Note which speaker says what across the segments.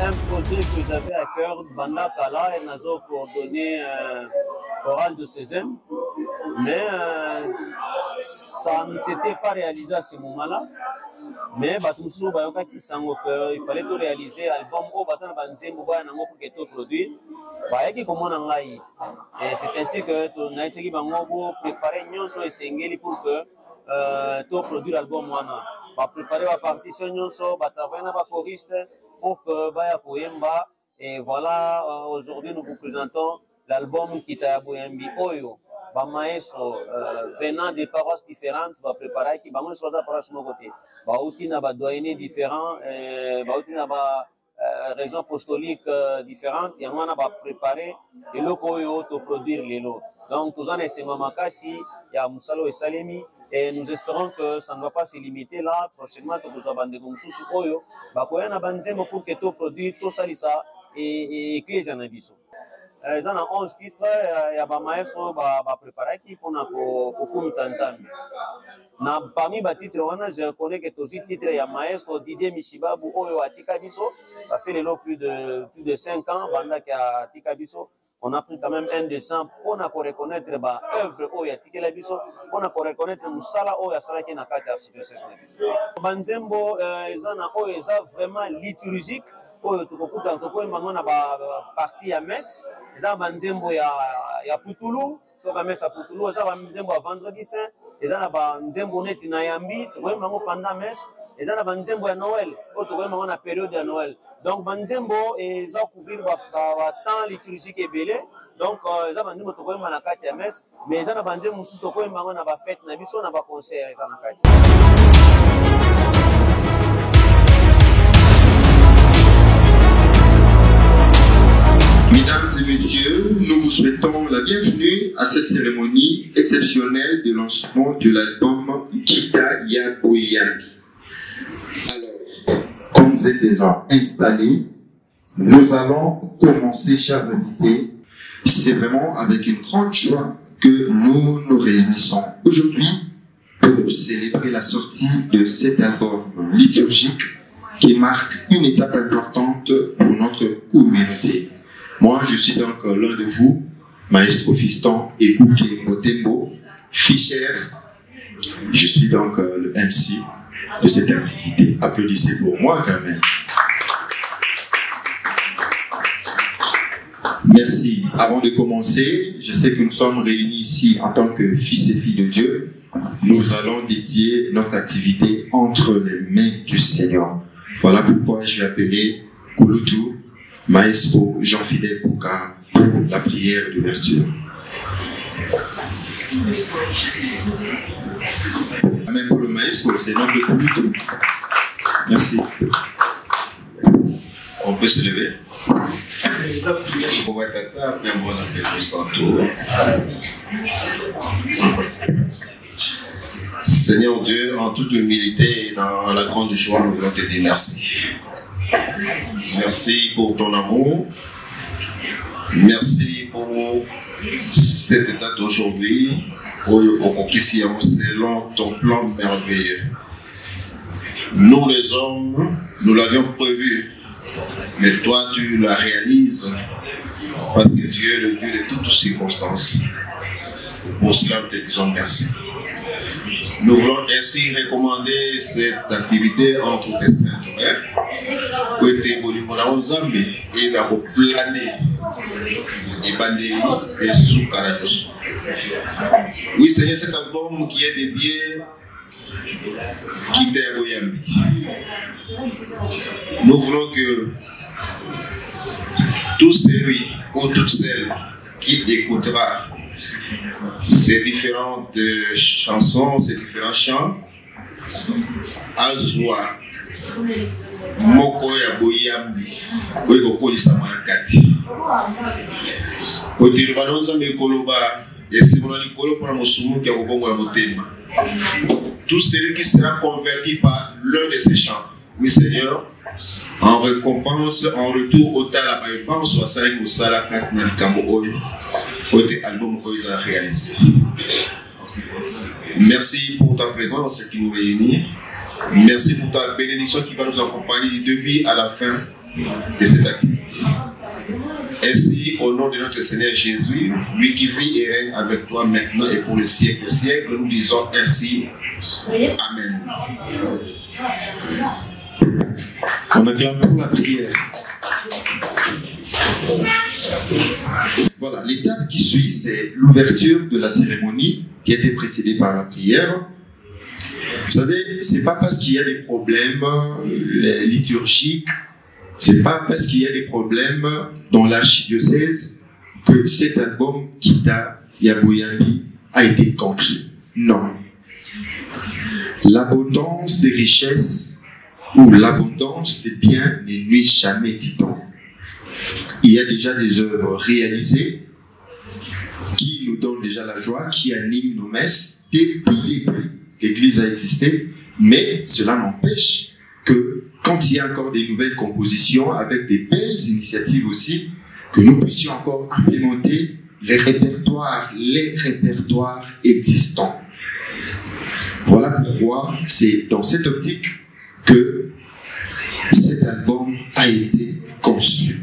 Speaker 1: un projet que j'avais à cœur, Banda Kala, et Nazo coordonné chorale de Cézanne, mais ça ne s'était pas réalisé à ce moment-là. Mais il fallait tout réaliser album pour que tout produire. Et c'est ainsi que nous avons préparé pour que tout produire l'album. Préparer la partition, travailler avec choriste pour que et voilà, aujourd'hui nous vous présentons l'album qui est à Boyambi Oyo. Maestro venant des paroisses différentes va préparer qui va nous choisir paroisse de côté. Outi na ba doyenne différents, outi na ba régions apostoliques différentes. Et on a préparé et le koyo to produire les lots. Donc tous en essayant makasi, il y a Moussalo et Salemi. Et nous espérons que ça ne va pas se limiter là. Prochainement, nous allons bande comme sous koyo. Bakoya na bandemo pour que to produire tout ça et Ecclesia na biso. Ils ont 11 titres, il y a des maestros qui préparé pour nous Tanzanie. Parmi les titres, je reconnais que tous les titres, il y a maestro Didier Michibabu, Oyo Atika Biso. Ça fait plus de 5 ans, Banda qui a Atika Biso. On a pris quand même un dessin pour reconnaître l'œuvre Oyo Atika Biso, pour reconnaître Moussala Oyo Asala qui n'a pas été archidiocèse. Banzembo, ils ont vraiment liturgique. Partie à Metz, dans Banzembo ya Putulu, toka Metz à Putulu, dans Banzembo à Vendredi Saint, et dans Banzembo net na Yambi, pendant Metz, et dans Banzembo à Noël, dans la période de Noël. Donc Banzembo ils ont couvert temps liturgique et belé. Donc ils ont Banzembo toka na kati ya Metz, mais ils ont Banzembo sous toka na ba fête na biso na ba concert ils ont na kati.
Speaker 2: Mesdames et messieurs, nous vous souhaitons la bienvenue à cette cérémonie exceptionnelle de lancement de l'album Kita Ya Boyambi. Alors, comme vous êtes déjà installés, nous allons commencer, chers invités. C'est vraiment avec une grande joie que nous nous réunissons aujourd'hui pour célébrer la sortie de cet album liturgique qui marque une étape importante pour notre communauté. Moi, je suis donc l'un de vous, Maestro Fiston et Bouké Motembo, Fischer. Je suis donc le MC de cette activité. Applaudissez pour moi quand même. Merci. Avant de commencer, je sais que nous sommes réunis ici en tant que fils et filles de Dieu. Nous allons dédier notre activité entre les mains du Seigneur. Voilà pourquoi je vais appeler Kouloutou, Maestro Jean-Fidèle Bouka pour la prière d'ouverture. Amen pour le maestro, c'est notre Kouloutou. Merci.
Speaker 3: On peut se lever. Seigneur Dieu, en toute humilité et dans la grande joie, nous voulons te dire merci. Merci pour ton amour. Merci pour cette date d'aujourd'hui. Selon ton plan merveilleux. Nous les hommes, nous l'avions prévu. Mais toi, tu la réalises. Parce que Dieu est le Dieu de toutes circonstances. Pour cela, nous te disons merci. Nous voulons ainsi recommander cette activité entre tes saintes mains pour être évolué dans Zambie et la planer et Bandeli et sous Karatos. Oui, Seigneur, cet album qui est dédié Kita Ya Boyambi. Nous voulons que tout celui ou toute celle qui écoutera ces différentes chansons, ces différents chants, Azwa, Moko Ya Boyambi, Oyekokolisa Manakati. Otiribanoza Mekoloba, et c'est mon alikolo pour la Mosumu qui a au bon motema. Tout celui qui sera converti par l'un de ces chants, oui Seigneur, en récompense, en retour au talaba, je pense à Salek Moussala Katna Kamo Oyo. Album qu'ils ont réalisé. Merci pour ta présence qui nous réunit. Merci pour ta bénédiction qui va nous accompagner depuis à la fin de cette activité. Ainsi, au nom de notre Seigneur Jésus, lui qui vit et règne avec toi maintenant et pour les siècles des siècles, nous disons ainsi, Amen.
Speaker 2: On acclame pour la prière. Voilà, l'étape qui suit, c'est l'ouverture de la cérémonie qui a été précédée par la prière. Vous savez, c'est pas parce qu'il y a des problèmes liturgiques, c'est pas parce qu'il y a des problèmes dans l'archidiocèse que cet album Kita Yaboyambi a été conçu. Non. L'abondance des richesses ou l'abondance des biens ne nuit jamais, dit-on. Il y a déjà des œuvres réalisées qui nous donnent déjà la joie, qui animent nos messes. Depuis le début, l'Église a existé, mais cela n'empêche que quand il y a encore des nouvelles compositions avec des belles initiatives aussi, que nous puissions encore implémenter les répertoires existants. Voilà pourquoi c'est dans cette optique que cet album a été conçu.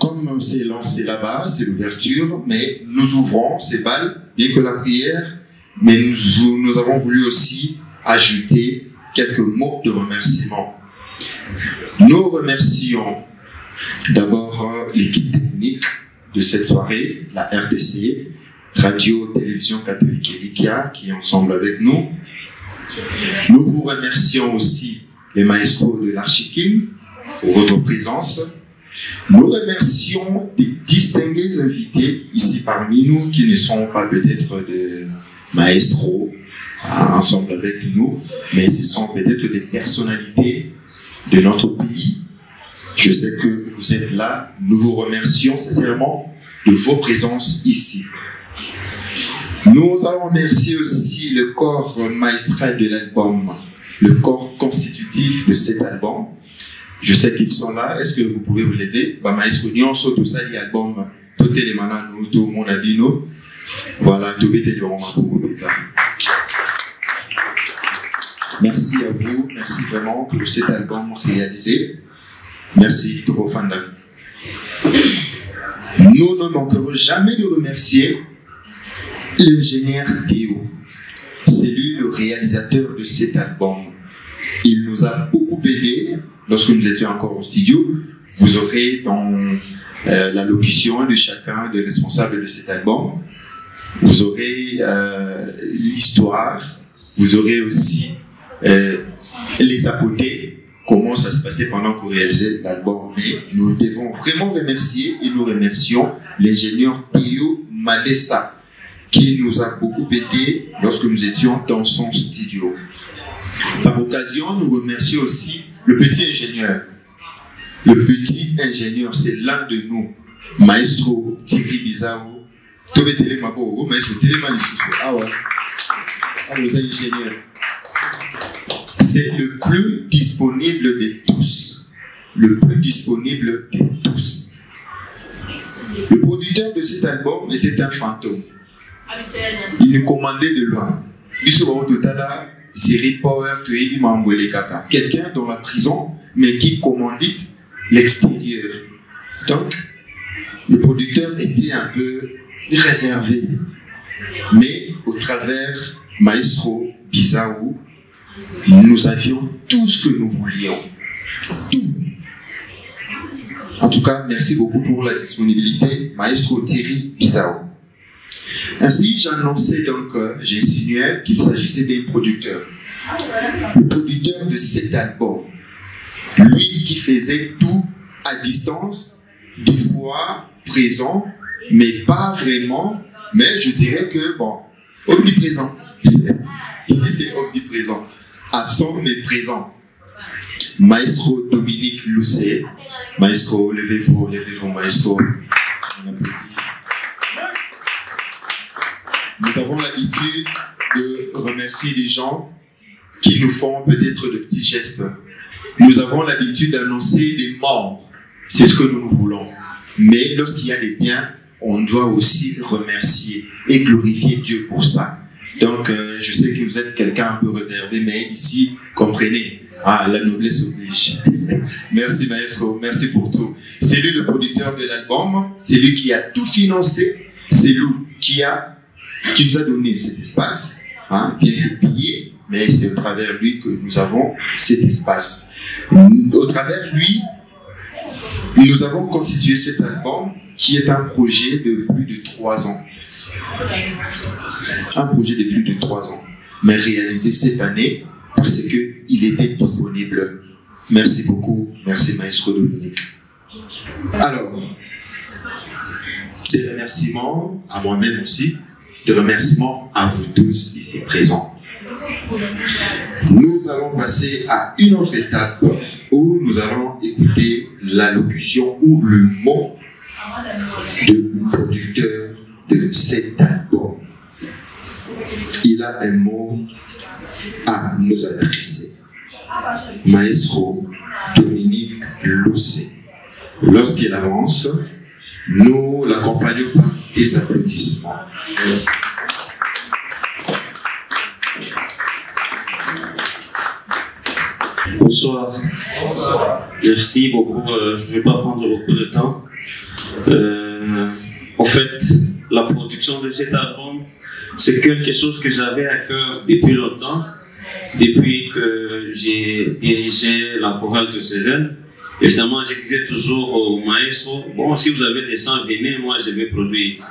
Speaker 2: Comme c'est lancé là-bas, c'est l'ouverture, mais nous ouvrons ces balles, bien que la prière, mais nous avons voulu aussi ajouter quelques mots de remerciement. Nous remercions d'abord l'équipe technique de cette soirée, la RTC, Radio Télévision Catholique Elikia, qui est ensemble avec nous. Nous vous remercions aussi les maestros de l'Archikim pour votre présence. Nous remercions des distingués invités ici parmi nous qui ne sont pas peut-être des maestros ensemble avec nous, mais ce sont peut-être des personnalités de notre pays. Je sais que vous êtes là. Nous vous remercions sincèrement de vos présences ici. Nous allons remercier aussi le corps maestral de l'album, le corps constitutif de cet album. Je sais qu'ils sont là. Est-ce que vous pouvez vous lever? Maestro Nyonso, tout ça, l'album, tout est les manants, tout mon abino. Voilà, tout est les manants. Merci à vous, merci vraiment pour cet album réalisé. Merci, Togo Fandam. Nous ne manquerons jamais de remercier l'ingénieur Théo. C'est lui le réalisateur de cet album. Il nous a beaucoup aidé lorsque nous étions encore au studio. Vous aurez dans la locution de chacun des responsables de cet album, vous aurez l'histoire, vous aurez aussi les apothées, comment ça se passait pendant qu'on réalisait l'album. Mais nous devons vraiment remercier et nous remercions l'ingénieur Théo Malessa qui nous a beaucoup aidé lorsque nous étions dans son studio. Par occasion, nous remercions aussi le petit ingénieur. Le petit ingénieur, c'est l'un de nous, Maestro Thierry Bizao. Maestro ingénieur. C'est le plus disponible de tous. Le plus disponible de tous. Le producteur de cet album était un fantôme. Il nous commandait de loin. Quelqu'un dans la prison, mais qui commandite l'extérieur. Donc, le producteur était un peu réservé. Mais au travers Maestro Bizao, nous avions tout ce que nous voulions. Tout. En tout cas, merci beaucoup pour la disponibilité, Maestro Thierry Bizao. Ainsi, j'annonçais donc, j'insinuais qu'il s'agissait d'un producteur. Le producteur de cet album. Lui qui faisait tout à distance, des fois présent, mais pas vraiment, mais je dirais que, bon, omniprésent. Il était omniprésent. Absent mais présent. Maestro Dominique Lousset. Maestro, levez-vous, maestro. On applaudit. Nous avons l'habitude de remercier les gens qui nous font peut-être de petits gestes. Nous avons l'habitude d'annoncer des morts. C'est ce que nous voulons. Mais lorsqu'il y a des biens, on doit aussi remercier et glorifier Dieu pour ça. Donc, je sais que vous êtes quelqu'un un peu réservé, mais ici, comprenez, la noblesse oblige. Merci Maestro, merci pour tout. C'est lui le producteur de l'album, c'est lui qui a tout financé, c'est lui qui nous a donné cet espace, bien que payé, mais c'est au travers de lui que nous avons cet espace. Au travers de lui, nous avons constitué cet album qui est un projet de plus de 3 ans. Un projet de plus de 3 ans, mais réalisé cette année parce qu'il était disponible. Merci beaucoup, merci Maestro Dominique. Alors, des remerciements à moi-même aussi, des remerciements à vous tous ici présents. Nous allons passer à une autre étape où nous allons écouter l'allocution ou le mot du producteur de cet album. Il a un mot à nous adresser. Maestro Dominique Lucé. Lorsqu'il avance, nous l'accompagnons par des applaudissements.
Speaker 4: Bonsoir. Merci beaucoup. Je ne vais pas prendre beaucoup de temps. En fait, la production de cet album, c'est quelque chose que j'avais à cœur depuis longtemps, depuis que j'ai dirigé la chorale de Cézanne. Évidemment, je disais toujours au maestro, bon, si vous avez des sons, venez, moi je vais produire.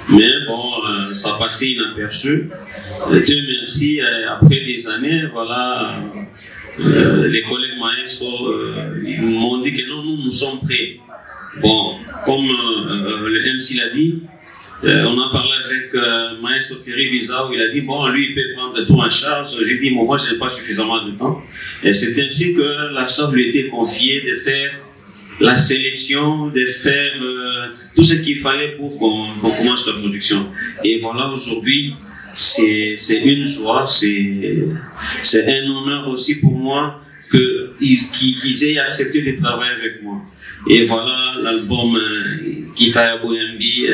Speaker 4: Mais bon, ça passait inaperçu. Dieu merci, après des années, voilà, les collègues maestros ils m'ont dit que non, nous sommes prêts. Bon, comme le MC l'a dit, on a parlé avec Maestro Thierry Bizarre, il a dit, bon, lui, il peut prendre tout en charge. J'ai dit, bon, moi, je n'ai pas suffisamment de temps. Et c'est ainsi que la charge lui a été confiée de faire la sélection, de faire tout ce qu'il fallait pour qu'on commence la production. Et voilà, aujourd'hui, c'est une joie, c'est un honneur aussi pour moi qu'ils aient accepté de travailler avec moi. Et voilà l'album Kita Boyambi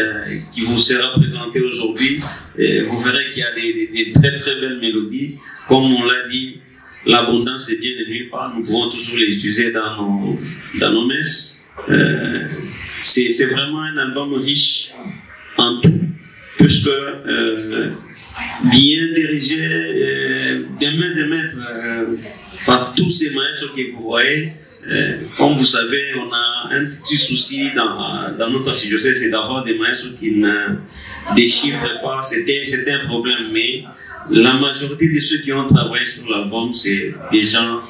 Speaker 4: qui vous sera présenté aujourd'hui. Vous verrez qu'il y a des très très belles mélodies. Comme on l'a dit, l'abondance des biens de nulle part, nous pouvons toujours les utiliser dans nos messes. C'est vraiment un album riche en tout, puisque bien dirigé des mains de maître par tous ces maîtres que vous voyez. Comme vous savez, on a un petit souci dans notre archidiocèse, c'est d'avoir des maîtres qui ne déchiffrent pas. C'était un problème, mais la majorité de ceux qui ont travaillé sur l'album, c'est des gens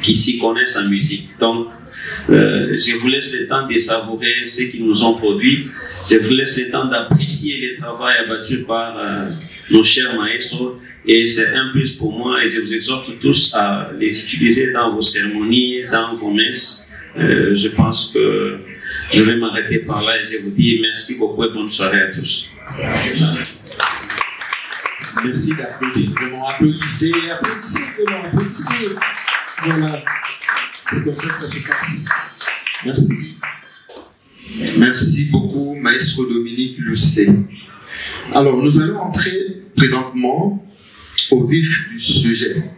Speaker 4: qui s'y connaissent en musique. Donc, je vous laisse le temps de savourer ce qu'ils nous ont produit. Je vous laisse le temps d'apprécier le travail abattu par nos chers maestros. Et c'est un plus pour moi et je vous exhorte tous à les utiliser dans vos cérémonies, dans vos messes. Je pense que je vais m'arrêter par là et je vous dis merci beaucoup et bonne soirée à tous.
Speaker 2: Merci d'applaudir, vraiment applaudissez, vraiment applaudissez. Voilà, c'est comme ça que ça se passe. Merci. Merci beaucoup, Maestro Dominique Lucé. Alors, nous allons entrer présentement au vif du sujet.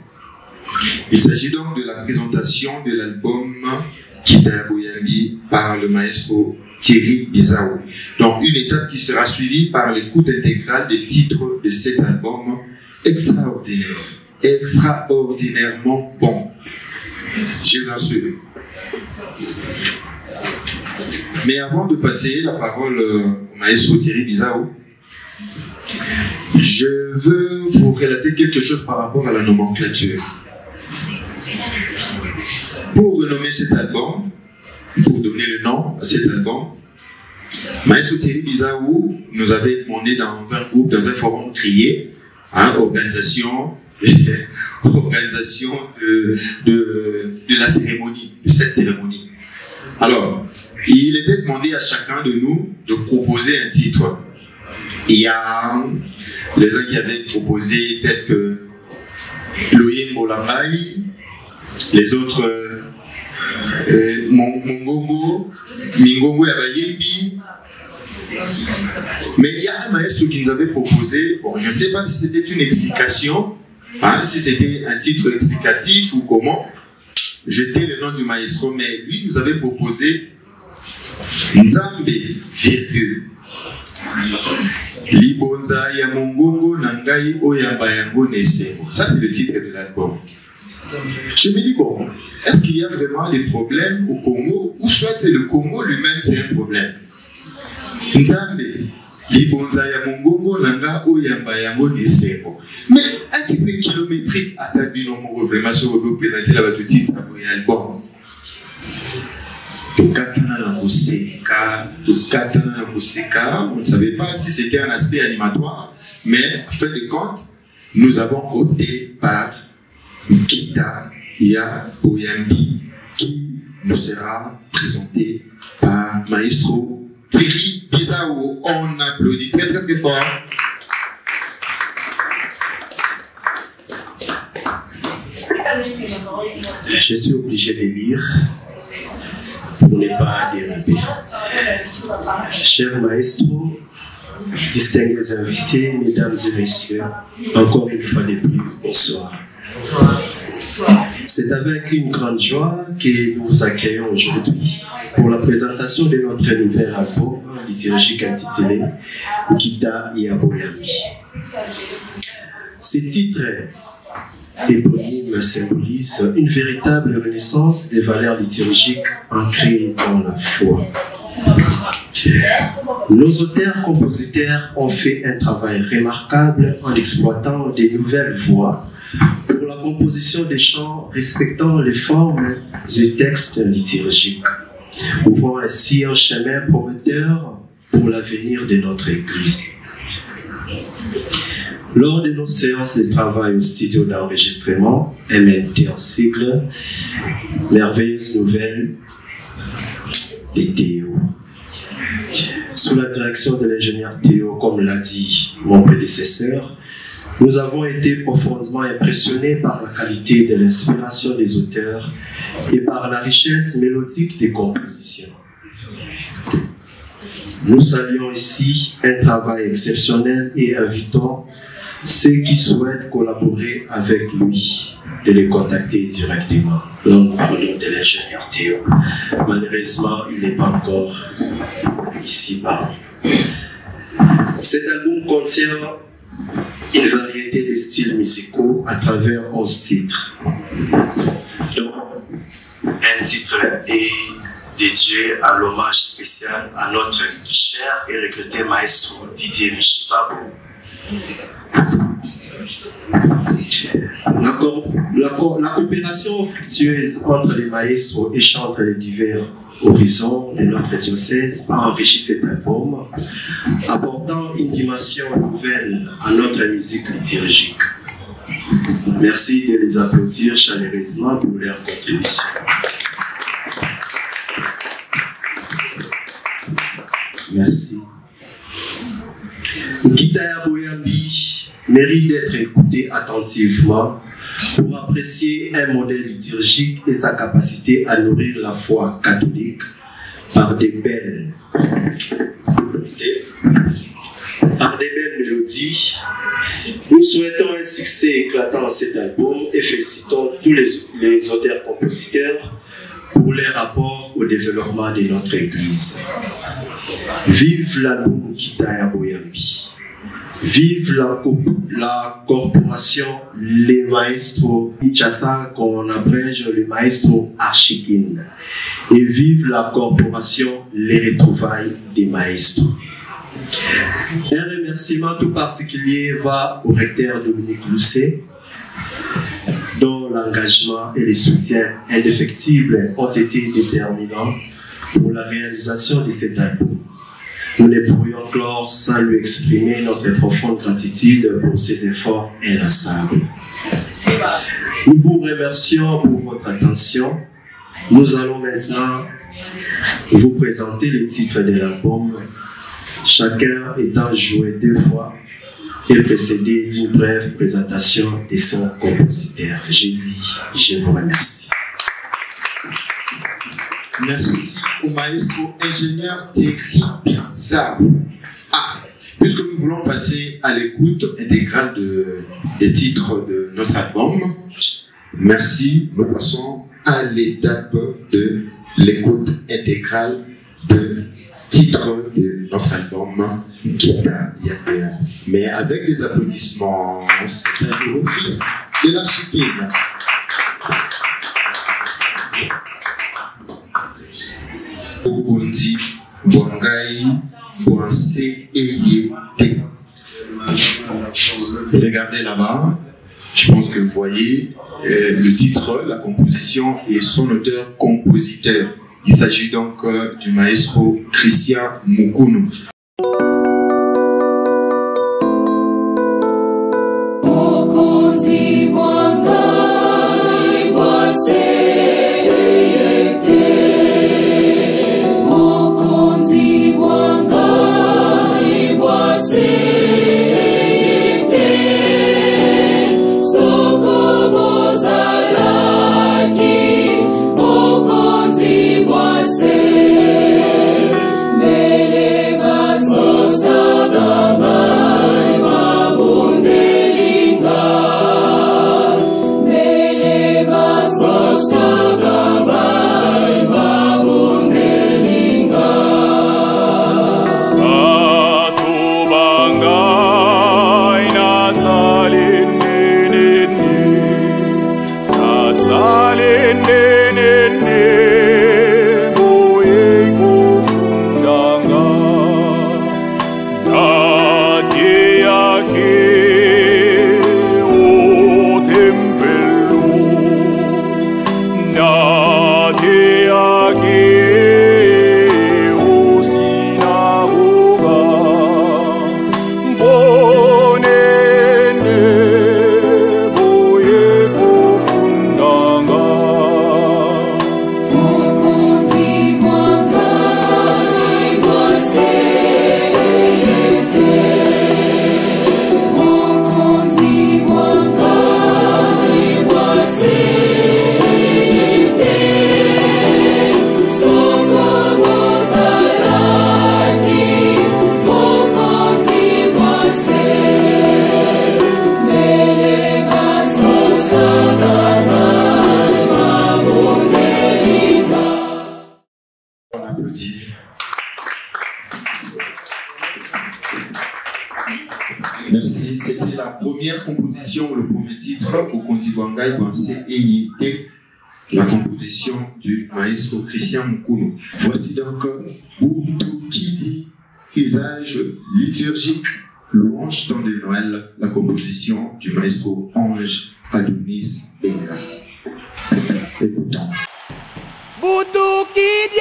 Speaker 2: Il s'agit donc de la présentation de l'album Kita Boyambi par le maestro Thierry Bizarre. Donc une étape qui sera suivie par l'écoute intégrale des titres de cet album extraordinaire, extraordinairement bon. Je vous assure. Mais avant de passer la parole au maestro Thierry Bizarre, je veux vous relater quelque chose par rapport à la nomenclature. Pour renommer cet album, pour donner le nom à cet album, Maestro Thierry Bizarre nous avait demandé dans un groupe, dans un forum crié, organisation de la cérémonie, de cette cérémonie. Alors, il était demandé à chacun de nous de proposer un titre. Il y a les uns qui avaient proposé peut-être que Loyen Bolangai, les autres Mongongo, Mingongo Yabayembi. Mais il y a un maestro maestro qui nous avait proposé, bon, je ne sais pas si c'était une explication, hein, si c'était un titre explicatif ou comment, jeter le nom du maestro, mais lui nous avait proposé Nzambe, virgule. Libonza ya mongongo nangai oyamba yango nesemo. Ça c'est le titre de l'album. Je me dis bon, est-ce qu'il y a vraiment des problèmes au Congo, ou soit le Congo lui-même c'est un problème? Nzambe, libonza ya mongongo nanga oyamba yango nesemo. Mais un titre kilométrique à Tabino Moro, vraiment si on veut présenter là-bas du titre de l'album. On ne savait pas si c'était un aspect animatoire, mais en fin de compte, nous avons opté par Kita Ya Boyambi, qui nous sera présenté par Maestro Thierry Bizao. On applaudit très très très fort.
Speaker 5: Je suis obligé de lire pour ne pas déraper. Chers maestros, distingués invités, mesdames et messieurs, encore une fois de plus, bonsoir. C'est avec une grande joie que nous vous accueillons aujourd'hui pour la présentation de notre nouvel album liturgique intitulé Kita Ya Boyambi. Ce titre éponyme symbolise une véritable renaissance des valeurs liturgiques ancrées dans la foi. Nos auteurs-compositeurs ont fait un travail remarquable en exploitant des nouvelles voies pour la composition des chants respectant les formes et textes liturgiques, ouvrant ainsi un chemin prometteur pour l'avenir de notre Église. Lors de nos séances de travail au studio d'enregistrement, MNT en sigle, merveilleuse nouvelle de Théo. Sous la direction de l'ingénieur Théo, comme l'a dit mon prédécesseur, nous avons été profondément impressionnés par la qualité de l'inspiration des auteurs et par la richesse mélodique des compositions. Nous saluons ici un travail exceptionnel et invitons ceux qui souhaitent collaborer avec lui de les contacter directement. Nous parlons de l'ingénieur Théo. Malheureusement, il n'est pas encore ici parmi nous. Cet album contient une variété de styles musicaux à travers 11 titres. Donc, un titre est dédié à l'hommage spécial à notre cher et regretté maestro Didier Michibabo. La coopération fructueuse entre les maestros et chantres les divers horizons de notre diocèse a enrichi cet album, apportant une dimension nouvelle à notre musique liturgique. Merci de les applaudir chaleureusement pour leur contribution. Merci. Kita Ya Boyambi mérite d'être écouté attentivement pour apprécier un modèle liturgique et sa capacité à nourrir la foi catholique par des belles mélodies. Nous souhaitons un succès éclatant à cet album et félicitons tous les auteurs-compositeurs pour leur rapport au développement de notre Église. Vive l'album Kita Ya Boyambi. Vive la corporation Les Maestros Kinshasa, qu'on abrège le Maestro Archikin. Et vive la corporation Les Retrouvailles des Maestros. Un remerciement tout particulier va au recteur Dominique Lousset, dont l'engagement et les soutiens indéfectibles ont été déterminants pour la réalisation de cet album. Nous ne pourrions clore sans lui exprimer notre profonde gratitude pour ses efforts inlassables. Nous vous remercions pour votre attention. Nous allons maintenant vous présenter les titres de l'album, chacun étant joué 2 fois et précédé d'une brève présentation de son compositeur. J'ai dit, je vous remercie.
Speaker 2: Merci au maestro ingénieur Thierry Bizao. Ah, Puisque nous voulons passer à l'écoute intégrale des titres de notre album, merci, nous passons à l'étape de l'écoute intégrale de titres de notre album Kita Yabouya. Mais avec des applaudissements, c'est un nouveau fils de l'archipel. Okundi Bwangai Bwanse Eyete. Regardez là-bas, je pense que vous voyez le titre, la composition et son auteur-compositeur. Il s'agit donc du maestro Christian Mukunu. Merci, c'était la première composition, le premier titre, Okundi Bwangai Bwanse Eyete, la composition du maestro Christian Mukunu. Voici donc Butu Kidi, usage liturgique, louange dans de Noël, la composition du maestro Ange Adonis Benga. Écoutons.
Speaker 6: Butu Kidi!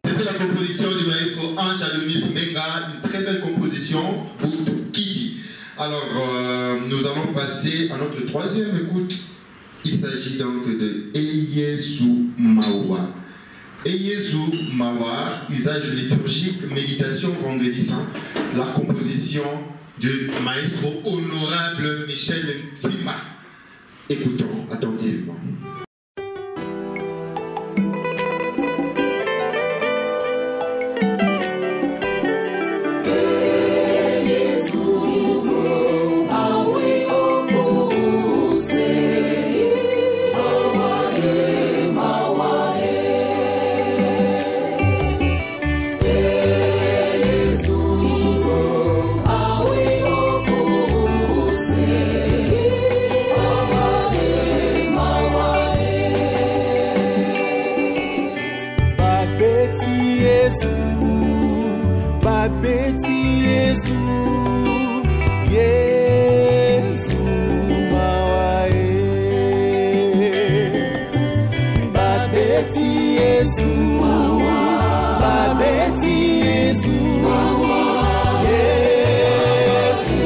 Speaker 2: C'était la composition du maestro Ange Adonis Benga, une très belle composition pour Kidi. Alors, nous allons passer à notre troisième écoute. Il s'agit donc de Eyesu Mawa. Eyesu Mawa, usage liturgique, méditation vendredi saint, la composition du maestro honorable Michel Ntima. Écoutons attentivement.
Speaker 6: Babeti Yesu, Yesu mawae. Babeti Yesu, Babeti Yesu, Yesu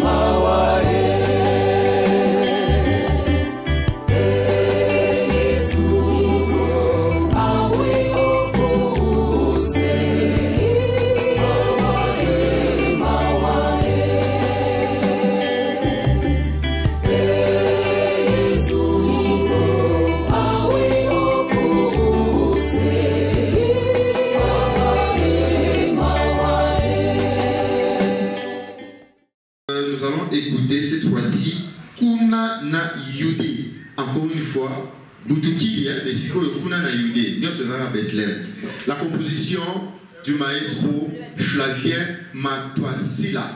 Speaker 6: mawae.
Speaker 2: Nous allons écouter cette fois-ci Kuna na Yudé. Encore une fois, Boutoukilia, mais c'est quoi le Kuna na Yudé? Nous sommes à Bethléem. La composition du maestro Flavien Matoisila.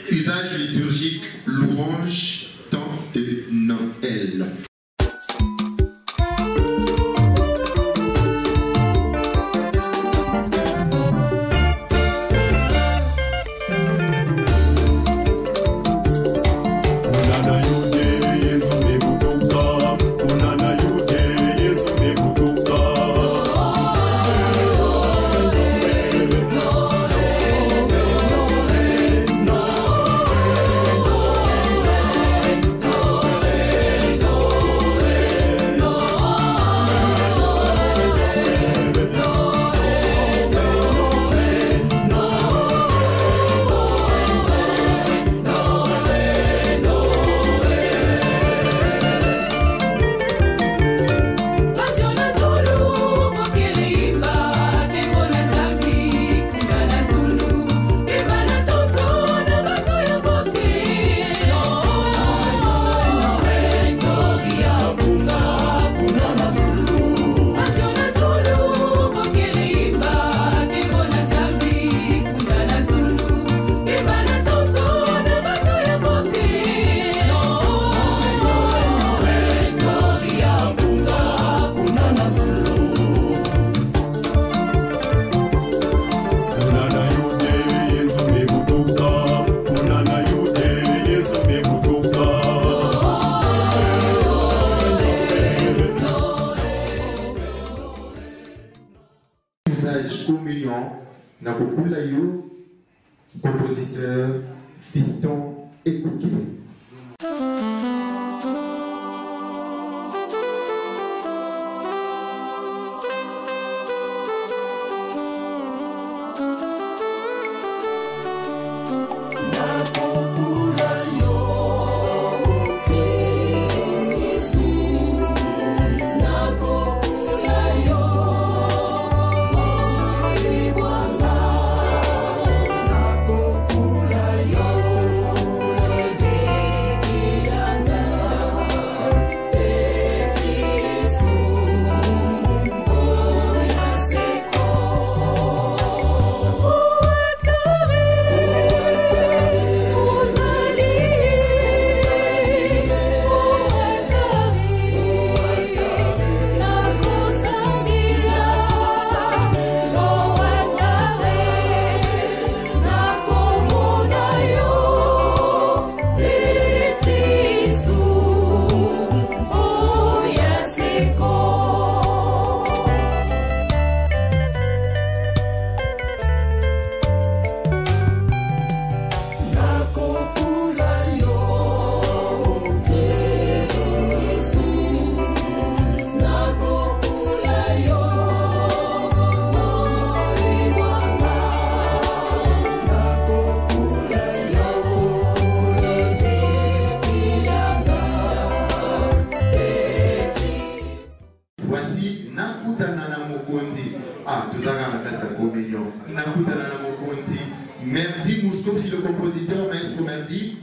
Speaker 2: Usage liturgique, louange, temps de Noël. Communion, Nakokula Yo, compositeur, Fiston et Kouki. Merdi Moussofi, le compositeur, maestro Merdi.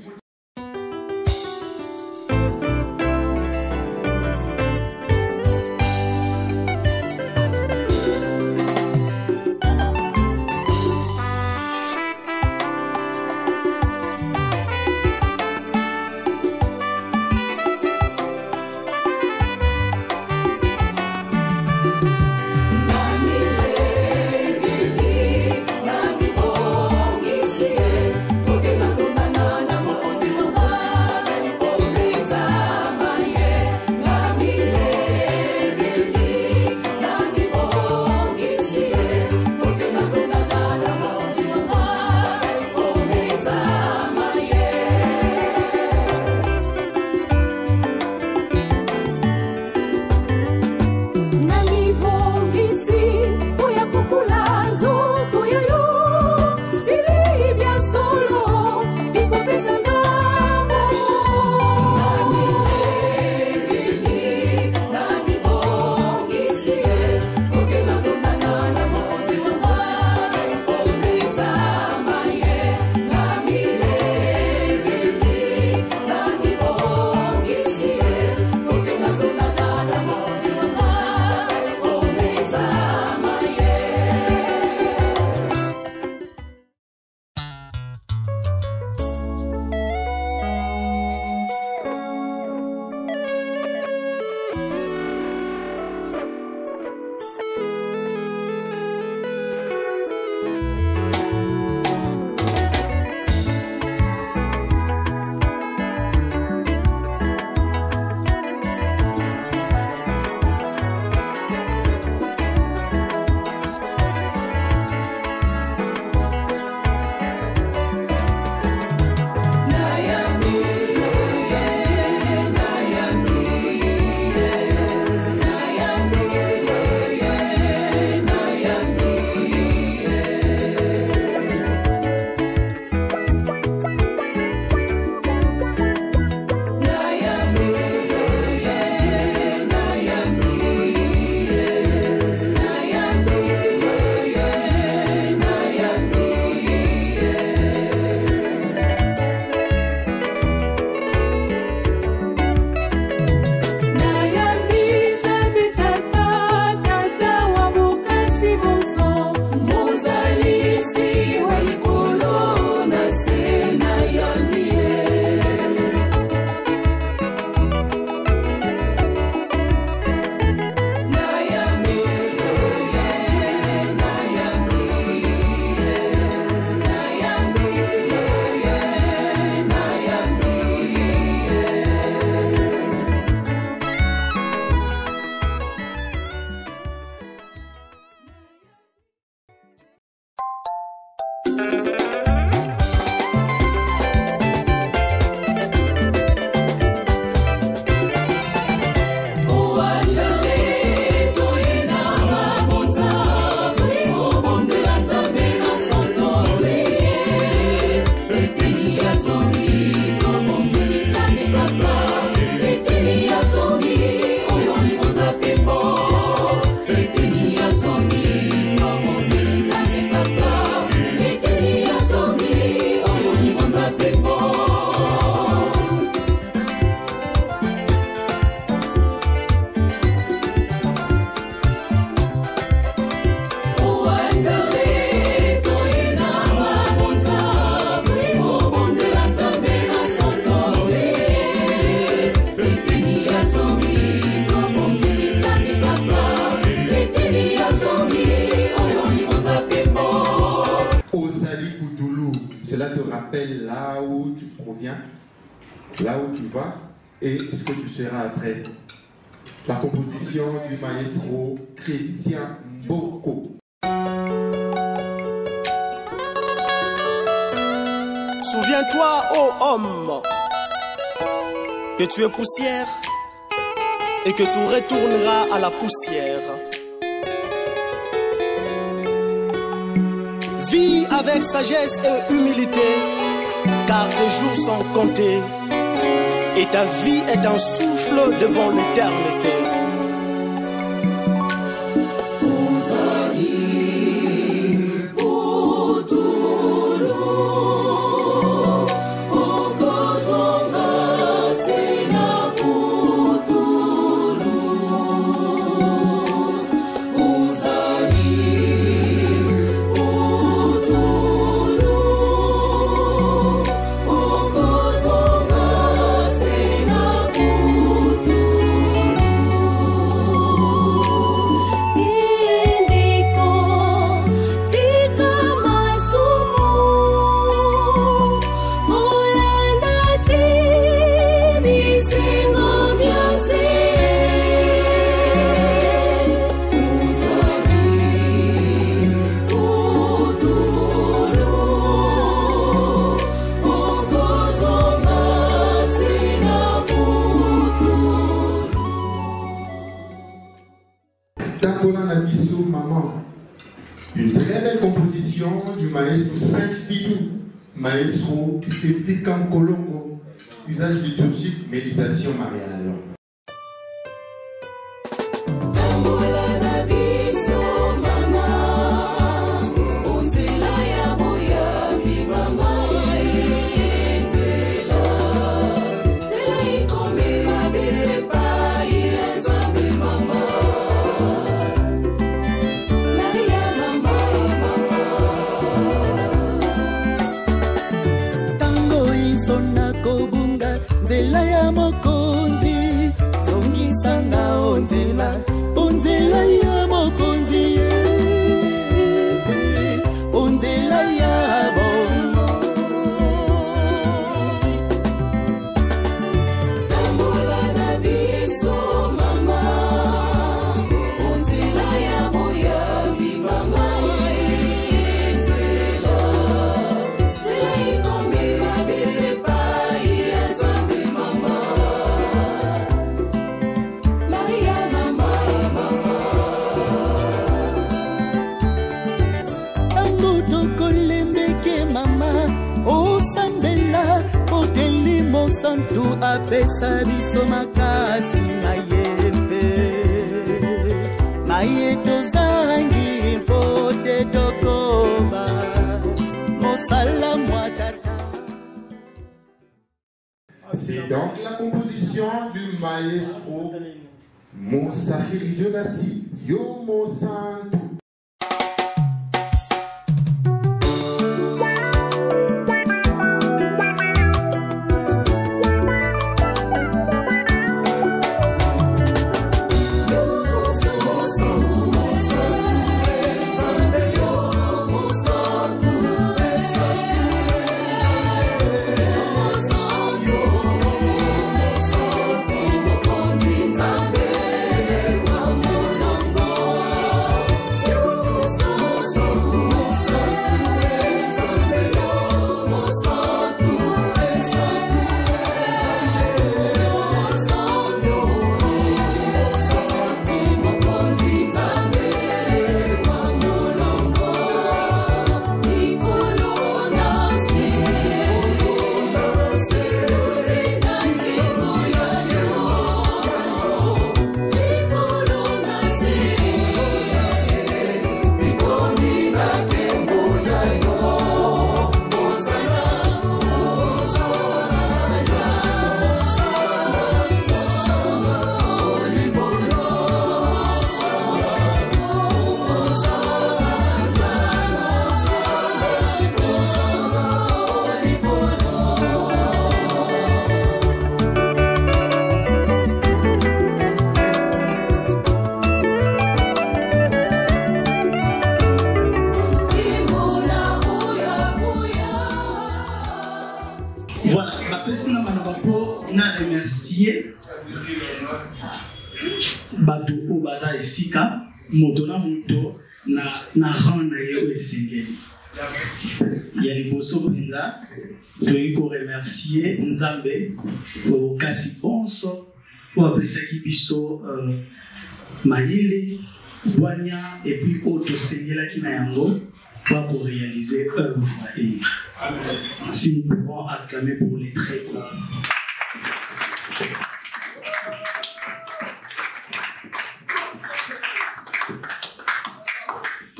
Speaker 2: là où tu vas et ce que tu seras après. La composition du maestro Christian Mboko.
Speaker 6: Souviens-toi, ô homme, que tu es poussière et que tu retourneras à la poussière. Vis avec sagesse et humilité, car tes jours sont comptés et ta vie est un souffle devant l'éternité.
Speaker 2: Une très belle composition du maestro Saint-Fidou, maestro Septicam Colongo, usage liturgique, méditation mariale.
Speaker 6: Apesa biso makasi mayembe mayeto zangi mpote tokoba mosala mwatata.
Speaker 2: C'est donc la composition du maestro Monsahiri Dionasi Yomo Santo.
Speaker 7: na remercier bato o baza esika moto na moto na rang na ye o esengeli ya liboso mpenza toyei koremercier Nzambe okasi bonso oyo apesaki biso mayele bwania et puis oyo tosengelaki na yango pour réaliser œuvre et si nous pouvons acclamer pour les très grands.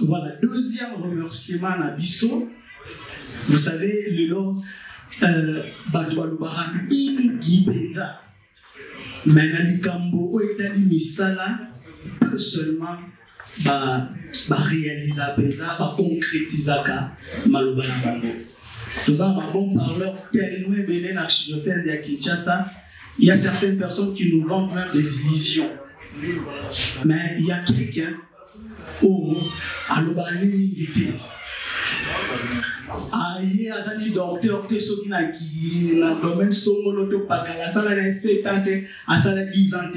Speaker 7: Voilà, deuxième remerciement à Bisso. Vous savez, le lot Badoualoubaran Guibenza. Mais dans le Cambo, Etali Misala, peu seulement réaliser Benza, concrétiser Malobana Bango. Nous avons un bon parleur tellement béni dans l'archidiocèse de Kinshasa. Il y a certaines personnes qui nous vendent même des illusions. Mais il y a quelqu'un où Alobani milité. Aïe, azali docteur te soki na domaine somolo to pakala sala na 7 ans à sala 10 ans,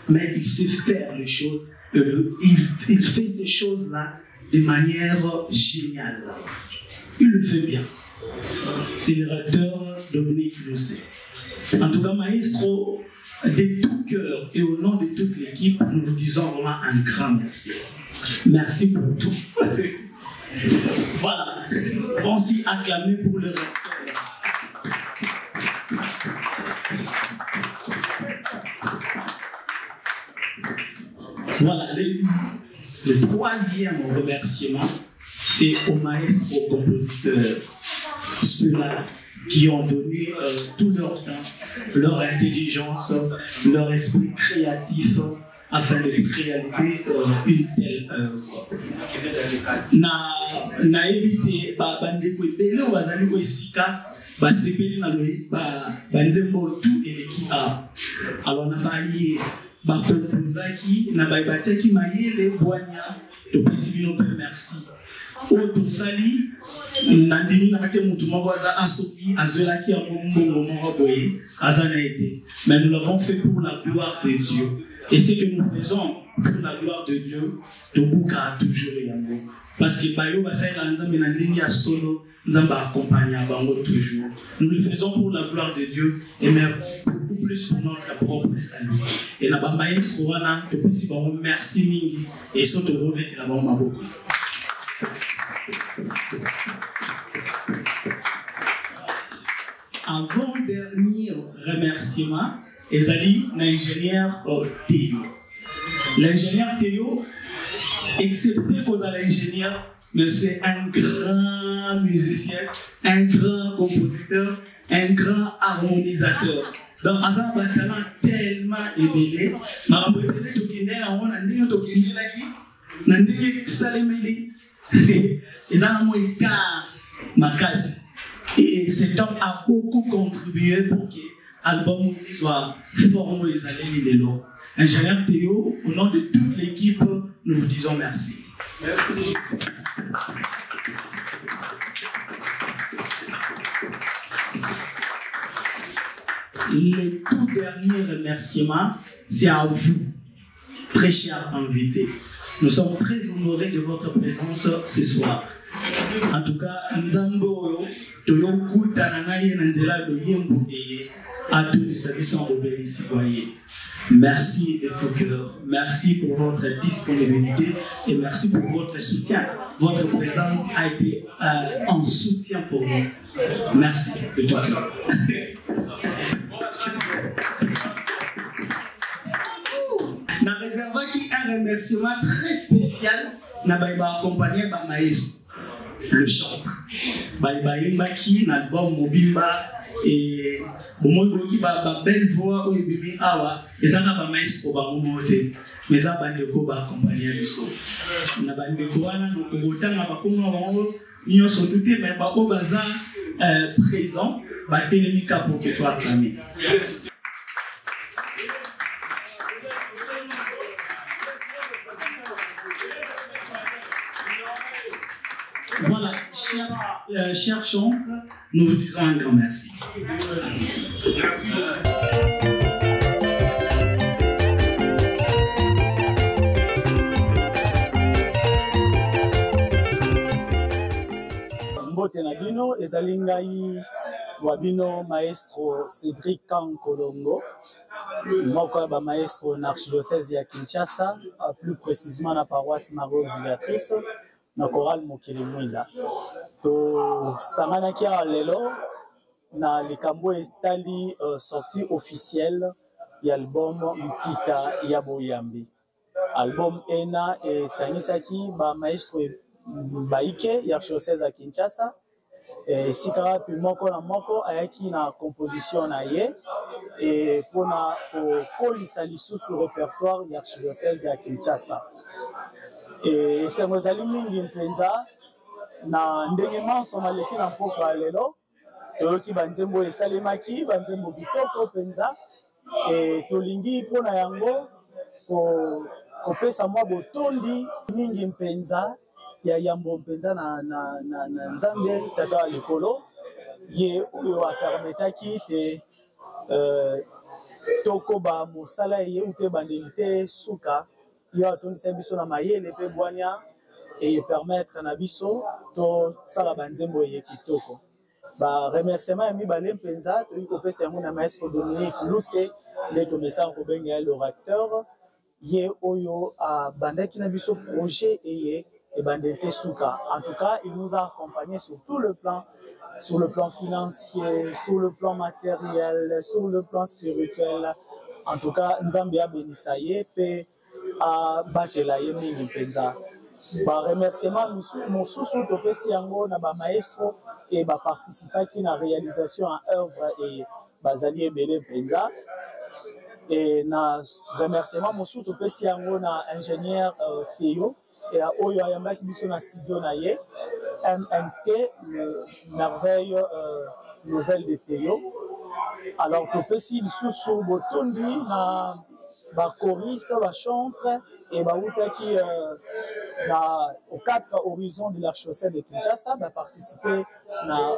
Speaker 7: mais il sait faire les choses. Il fait ces choses-là de manière géniale. Il le fait bien. C'est le recteur Dominique Lucet. En tout cas, maestro, de tout cœur et au nom de toute l'équipe, nous vous disons vraiment un grand merci. Merci pour tout. Voilà, on s'y acclame pour le recteur. Voilà, le troisième remerciement, c'est aux maestros, aux compositeurs, ceux-là qui ont donné tout leur temps, leur intelligence, leur esprit créatif afin de réaliser une telle œuvre. Na évité bandeko ebele bazali ko esika basepeli na loyi banzembo tout eleki a. Alors na baye bakomposaki na bayebatiaki mayele bwania topesi bino mpe merci. Oyo tosali nandimi na kate mutu moko aza asoki azwelaki yango mbongo moko boye aza na ete. Mais nous l'avons fait pour la gloire de Dieu. Et ce que nous faisons pour la gloire de Dieu, Tobuka a toujours yango. Parce que Bayo Basaïla Nzambe Nandingi a solo, Nzamba accompagne à Bango toujours. Nous le faisons pour la gloire de Dieu et même beaucoup plus pour notre propre salut. Et la Bambaye Sowana, Topesi Bango, merci Mingi. Et ça te revêt la Bamba beaucoup. Avant-dernier remerciement, Ezali, l'ingénieur Théo. L'ingénieur Théo, excepté qu'on a l'ingénieur, mais c'est un grand musicien, un grand compositeur, un grand harmonisateur. Donc, il a un talent tellement ébélé. Et cet homme a beaucoup contribué pour que l'album soit formé et allé. Ingénieur Théo, au nom de toute l'équipe, nous vous disons merci. Merci. Le tout dernier remerciement, c'est à vous, très chers invités. Nous sommes très honorés de votre présence ce soir. En tout cas, Nzambo, Toyoku, Tananaye, Nanzela, Doyembo, à tous les services en obéi citoyens. Merci de tout cœur. Merci pour votre disponibilité et merci pour votre soutien. Votre présence a été en soutien pour nous. Merci de tout cœur. N'a réservé un remerciement très spécial. N'a pas accompagné par Maïs, le chanteur. Baïbaïmbaki, n'a pas Mobimba. Et au moins qui va belle voix ou bébé awa et ça n'a pas maïs au bas monter mais ça va de quoi accompagner le son n'a pas de quoi là nous autant n'a pas comment nous sommes tous mais pas au bazar présent bah télémica pour que toi acclamer. Voilà, chers chantres, nous vous disons un grand merci.
Speaker 6: Mbote na bino ezali ngai wa bino maestro Cédric Kankolongo, moko ya ba maestro na archidiocèse ya Kinshasa, plus précisément na paroisse Marie Auxiliatrice na chorale Mokili Mwila. To sanganaki ya lelo na likambo etali sortie officielle ya album Nkita ya Boyambi. Album ena esangisaki ba maestro baike ya archidiocèse ya Kinshasa. Sika pi moko na moko ayaki na composition na ye pona kolisa lisusu répertoire ya archidiocèse ya Kinshasa. Esengo ezali mingi mpenza na ndenge manso maleki na mpoka lelo toyoki banzembo esalemaki banzembo kitoko mpenza tolingi mpona yango kopesa mwa botondi mingi mpenza ya yambo mpenza na Nzambe tata wa likolo ye oyo apermetaki te tokoba mosala ye ute bandeli te suka yo atondisa biso na mayele pe bwania permettre na biso to sala banzembo ye kitoko. Ba remerciement ya mibale mpenza toyi kopesa yango na maestro Dominique Luse nde tomesa kobenga l'orateur ye oyo bandaki na biso projet eye et bandete Souka. En tout cas, il nous a accompagnés sur tout le plan, sur le plan financier, sur le plan matériel, sur le plan spirituel. En tout cas, Nzambe a béni ça y est, pe a batela ye mingi penza. Ba remerciement mon sous topesi yango na ba maestro et ba participa qui na réalisation en œuvre et bazali ebele penza. Et na remerciement mon sous topesi yango na ingénieur Théo et à Oyo Ayamba qui biso na studio na ye MMT, le merveille nouvelle de Théo. Alors topesi lisusu botondi na ba choriste ba chantre et ba utaki aux 4 horizons de l'archidiocèse de Kinshasa ba participer na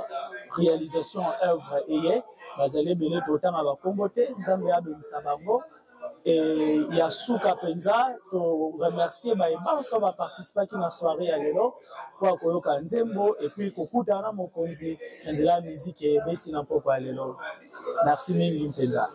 Speaker 6: réalisation en œuvre et bazali bele totanga ba kombote Nzambe abengisa bango. Et il y a Souka Penza pour remercier Baïbanso va participer à la soirée à l'élo pour Koyoka Nzembo et puis Kokutana Mokonzi, la musique et Betty Nampoko à l'élo. Merci Mingi Penza.